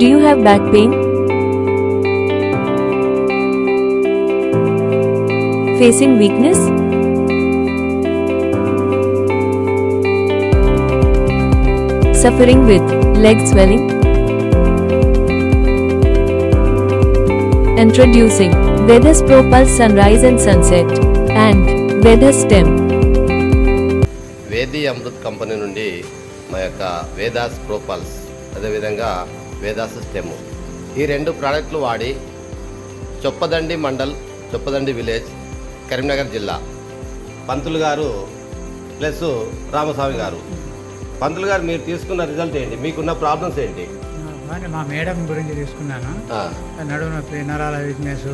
Do you have back pain? Facing weakness? Suffering with leg swelling? Introducing Vedas Pro Pulse Sunrise and Sunset and Vedas Stem. వేది Amrit company నుండి మా యొక్క వేదాస్ ప్రోపల్స్ అదేవిధంగా Vedas stem ఈ రెండు ప్రోడక్ట్లు వాడి చొప్పదండి మండల్ చొప్పదండి విలేజ్ కరీంనగర్ జిల్లా పంతులు గారు ప్లస్ రామస్వామి గారు. పంతులు గారు మీరు తీసుకున్న రిజల్ట్ ఏంటి, మీకున్న ప్రాబ్లమ్స్ ఏంటి? మా మేడం గురించి తీసుకున్నాను. నడుము నొప్పి, నరాల వీక్నెస్,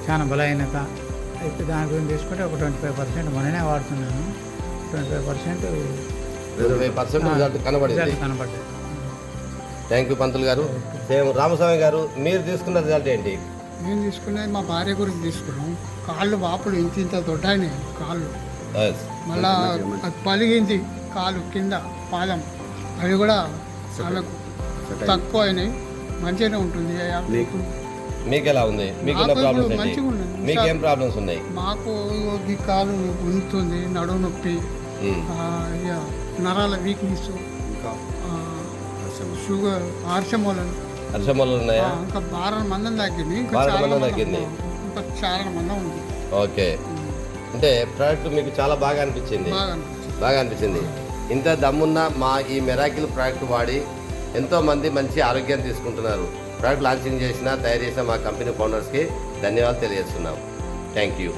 చాలా బలహీనత అయితే దాని గురించి తీసుకుంటే ఒక 25% మొన్ననే వాడుతున్నాను. 25% రిజల్ట్ కనబడింది. థ్యాంక్ యూ పంతులు గారు. సేమ్ రామస్వామి గారు మీరు తీసుకున్న రిజల్ట్ ఏంటి? నేను తీసుకునేది మా భార్య గురించి తీసుకున్నాం. కాళ్ళు వాపులు ఇంత దొడ్డాయినాయి కాళ్ళు, మళ్ళా అది పలిగింది కాలు కింద పాదం, అవి కూడా ఆమెకు తక్కువ అయినాయి. మంచిగానే ఉంటుంది. మీకు ఎలా ఉంది? మీకున్న ప్రాబ్లమ్స్ ఏంటి? మంచిగా ఉన్నది. మీకేం ప్రాబ్లమ్స్ ఉన్నాయి? మాకు ఈ కాలు ఉంటుంది, నడుము నొప్పి, నరాల వీక్నెస్, షుగర్, ఆర్షమూలలు ఉన్నాయా? ఇంకా 12 మందం తగ్గింది. ఇంకా చాలా మందం ఉంది. ఓకే, అంటే ప్రోడక్ట్ మీకు చాలా బాగా అనిపించింది. ఇంత దమ్మున్న మా ఈ మెరాకిల్ ప్రోడక్ట్ వాడి ఎంతోమంది మంచి ఆరోగ్యం తీసుకుంటున్నారు. ప్రోడక్ట్ లాంచింగ్ చేసిన తయారు చేసిన మా కంపెనీ ఫౌండర్స్కి ధన్యవాదాలు తెలియజేస్తున్నాం. Thank you.